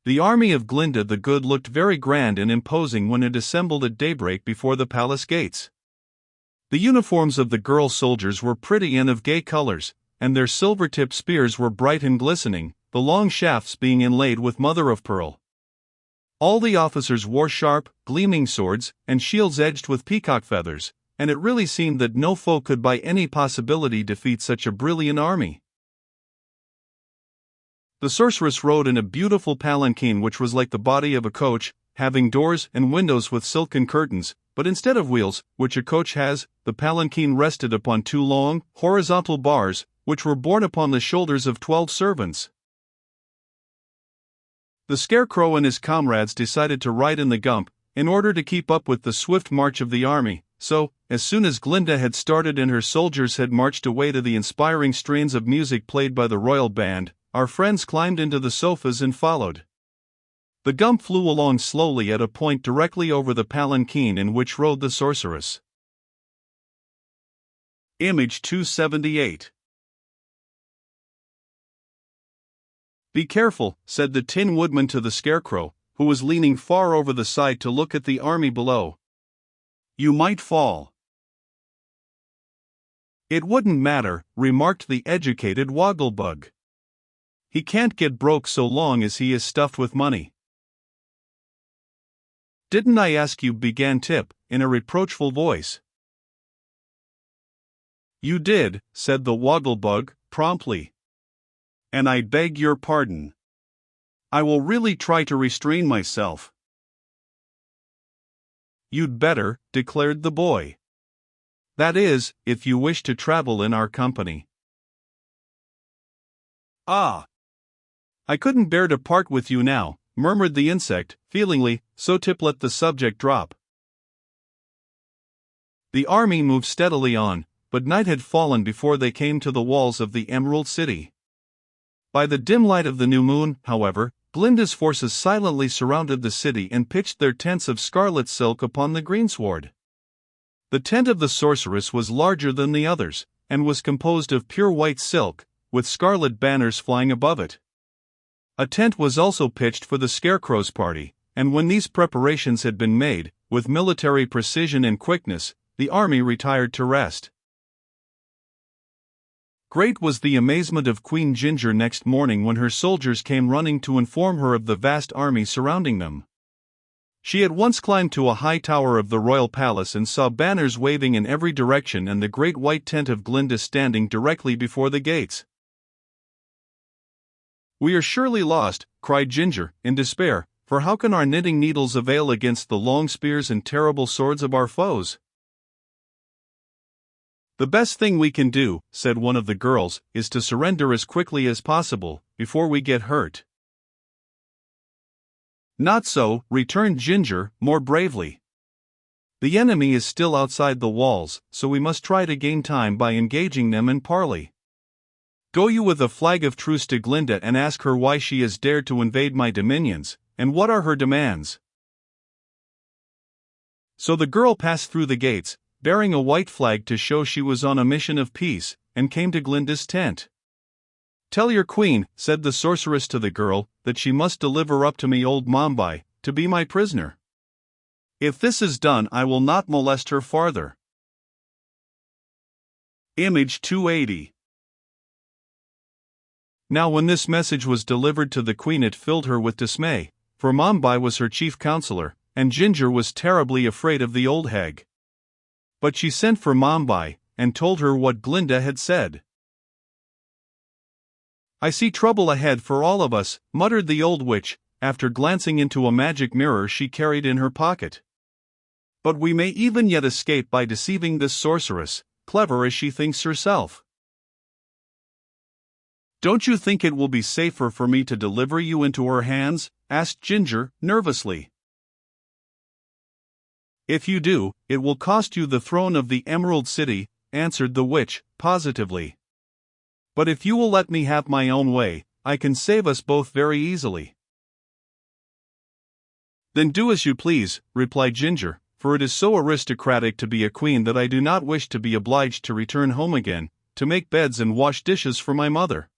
The army of Glinda the Good looked very grand and imposing when it assembled at daybreak before the palace gates. The uniforms of the girl soldiers were pretty and of gay colors, and their silver-tipped spears were bright and glistening, the long shafts being inlaid with mother-of-pearl. All the officers wore sharp, gleaming swords, and shields edged with peacock feathers, and it really seemed that no foe could by any possibility defeat such a brilliant army. The sorceress rode in a beautiful palanquin which was like the body of a coach, having doors and windows with silken curtains, but instead of wheels, which a coach has, the palanquin rested upon two long, horizontal bars, which were borne upon the shoulders of 12 servants. The Scarecrow and his comrades decided to ride in the Gump, in order to keep up with the swift march of the army, so, as soon as Glinda had started and her soldiers had marched away to the inspiring strains of music played by the royal band, our friends climbed into the sofas and followed. The Gump flew along slowly at a point directly over the palanquin in which rode the sorceress. Image 278. "Be careful," said the Tin Woodman to the Scarecrow, who was leaning far over the side to look at the army below. "You might fall." "It wouldn't matter," remarked the educated Wogglebug. "He can't get broke so long as he is stuffed with money." "Didn't I ask you?" began Tip, in a reproachful voice. "You did," said the Wogglebug, promptly. "And I beg your pardon. I will really try to restrain myself." "You'd better," declared the boy. "That is, if you wish to travel in our company." "Ah! I couldn't bear to part with you now," murmured the insect, feelingly, so Tip let the subject drop. The army moved steadily on, but night had fallen before they came to the walls of the Emerald City. By the dim light of the new moon, however, Glinda's forces silently surrounded the city and pitched their tents of scarlet silk upon the greensward. The tent of the sorceress was larger than the others, and was composed of pure white silk, with scarlet banners flying above it. A tent was also pitched for the Scarecrow's party, and when these preparations had been made, with military precision and quickness, the army retired to rest. Great was the amazement of Queen Ginger next morning when her soldiers came running to inform her of the vast army surrounding them. She at once climbed to a high tower of the royal palace and saw banners waving in every direction and the great white tent of Glinda standing directly before the gates. "We are surely lost," cried Ginger, in despair, "for how can our knitting needles avail against the long spears and terrible swords of our foes?" "The best thing we can do," said one of the girls, "is to surrender as quickly as possible, before we get hurt." "Not so," returned Ginger, more bravely. "The enemy is still outside the walls, so we must try to gain time by engaging them in parley. Go you with a flag of truce to Glinda and ask her why she has dared to invade my dominions, and what are her demands." So the girl passed through the gates, bearing a white flag to show she was on a mission of peace, and came to Glinda's tent. "Tell your queen," said the sorceress to the girl, "that she must deliver up to me old Mombi, to be my prisoner. If this is done, I will not molest her farther." Image 280. Now when this message was delivered to the queen it filled her with dismay, for Mombi was her chief counselor, and Ginger was terribly afraid of the old hag. But she sent for Mombi, and told her what Glinda had said. "I see trouble ahead for all of us," muttered the old witch, after glancing into a magic mirror she carried in her pocket. "But we may even yet escape by deceiving this sorceress, clever as she thinks herself." "Don't you think it will be safer for me to deliver you into her hands?" asked Ginger, nervously. "If you do, it will cost you the throne of the Emerald City," answered the witch, positively. "But if you will let me have my own way, I can save us both very easily." "Then do as you please," replied Ginger, "for it is so aristocratic to be a queen that I do not wish to be obliged to return home again, to make beds and wash dishes for my mother."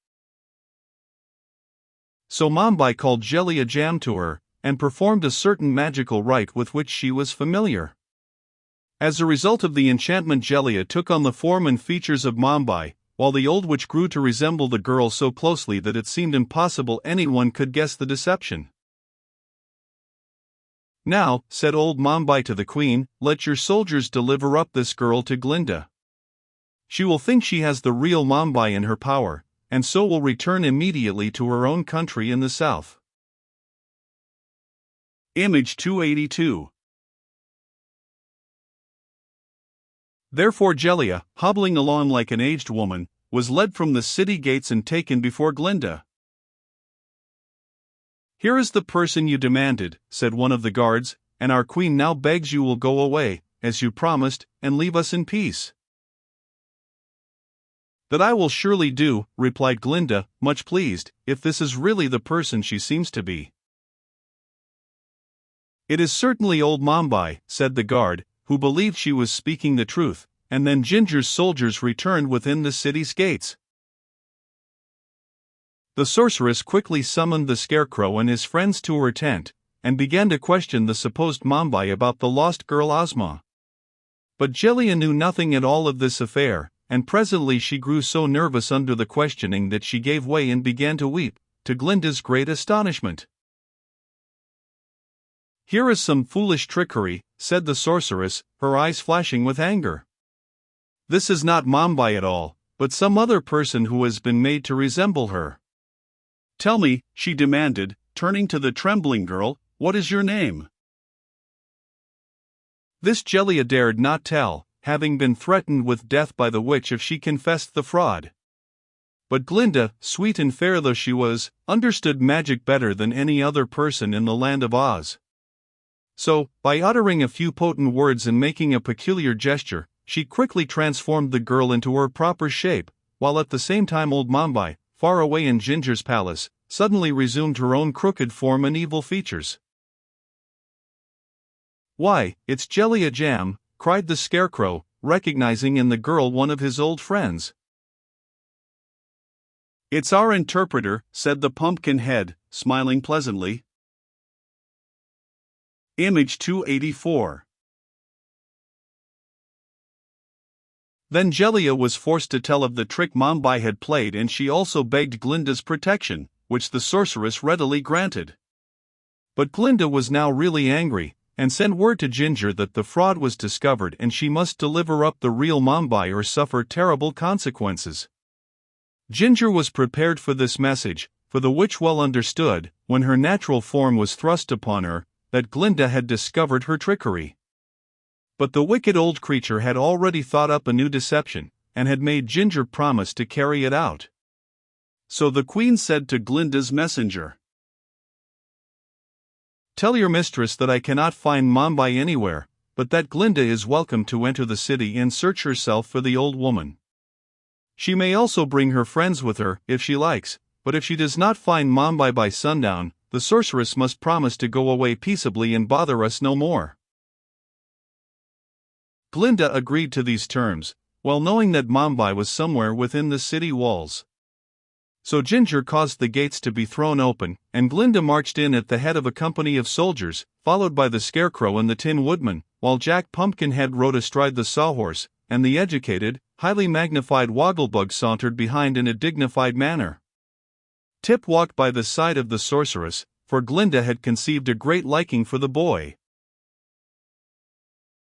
So Mombi called Jellia Jam to her, and performed a certain magical rite with which she was familiar. As a result of the enchantment, Jellia took on the form and features of Mombi, while the old witch grew to resemble the girl so closely that it seemed impossible anyone could guess the deception. "Now," said old Mombi to the queen, "let your soldiers deliver up this girl to Glinda. She will think she has the real Mombi in her power, and so will return immediately to her own country in the south." Image 282. Therefore Jellia, hobbling along like an aged woman, was led from the city gates and taken before Glinda. "Here is the person you demanded," said one of the guards, "and our queen now begs you will go away, as you promised, and leave us in peace." "That I will surely do," replied Glinda, much pleased, "if this is really the person she seems to be." "It is certainly old Mombi," said the guard, who believed she was speaking the truth, and then Ginger's soldiers returned within the city's gates. The sorceress quickly summoned the Scarecrow and his friends to her tent, and began to question the supposed Mombi about the lost girl Ozma. But Jellia knew nothing at all of this affair, and presently she grew so nervous under the questioning that she gave way and began to weep, to Glinda's great astonishment. "Here is some foolish trickery," said the sorceress, her eyes flashing with anger. "This is not Mombi at all, but some other person who has been made to resemble her. Tell me," she demanded, turning to the trembling girl, "what is your name?" This Jellia dared not tell, having been threatened with death by the witch if she confessed the fraud. But Glinda, sweet and fair though she was, understood magic better than any other person in the land of Oz. So, by uttering a few potent words and making a peculiar gesture, she quickly transformed the girl into her proper shape, while at the same time old Mombi, far away in Ginger's palace, suddenly resumed her own crooked form and evil features. "Why, it's Jellia Jam," cried the Scarecrow, recognizing in the girl one of his old friends. "It's our interpreter," said the Pumpkinhead, smiling pleasantly. Image 284. Then Jellia was forced to tell of the trick Mombi had played, and she also begged Glinda's protection, which the sorceress readily granted. But Glinda was now really angry, and sent word to Ginger that the fraud was discovered and she must deliver up the real Mombi or suffer terrible consequences. Ginger was prepared for this message, for the witch well understood, when her natural form was thrust upon her, that Glinda had discovered her trickery. But the wicked old creature had already thought up a new deception, and had made Ginger promise to carry it out. So the queen said to Glinda's messenger, "Tell your mistress that I cannot find Mombi anywhere, but that Glinda is welcome to enter the city and search herself for the old woman. She may also bring her friends with her, if she likes, but if she does not find Mombi by sundown, the sorceress must promise to go away peaceably and bother us no more." Glinda agreed to these terms, well knowing that Mombi was somewhere within the city walls. So Ginger caused the gates to be thrown open, and Glinda marched in at the head of a company of soldiers, followed by the Scarecrow and the Tin Woodman, while Jack Pumpkinhead rode astride the Sawhorse, and the educated, highly magnified Wogglebug sauntered behind in a dignified manner. Tip walked by the side of the sorceress, for Glinda had conceived a great liking for the boy.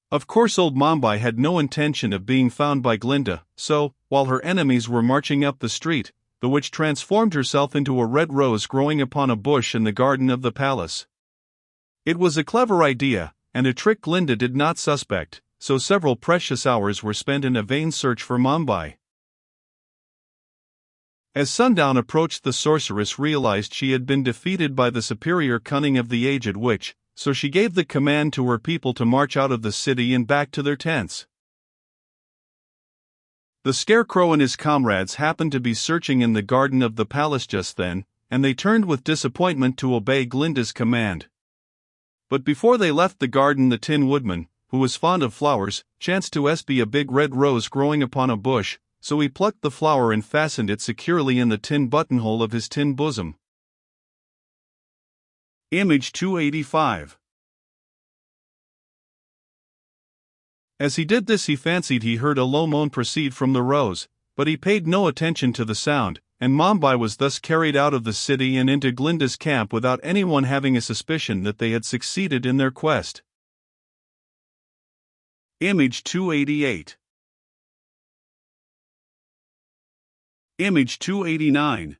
Of course old Mombi had no intention of being found by Glinda, so, while her enemies were marching up the street, the witch transformed herself into a red rose growing upon a bush in the garden of the palace. It was a clever idea, and a trick Glinda did not suspect, so several precious hours were spent in a vain search for Mombi. As sundown approached, the sorceress realized she had been defeated by the superior cunning of the aged witch, so she gave the command to her people to march out of the city and back to their tents. The Scarecrow and his comrades happened to be searching in the garden of the palace just then, and they turned with disappointment to obey Glinda's command. But before they left the garden, the Tin Woodman, who was fond of flowers, chanced to espy a big red rose growing upon a bush, so he plucked the flower and fastened it securely in the tin buttonhole of his tin bosom. Image 285. As he did this, he fancied he heard a low moan proceed from the rose, but he paid no attention to the sound, and Mombi was thus carried out of the city and into Glinda's camp without anyone having a suspicion that they had succeeded in their quest. Image 288. Image 289.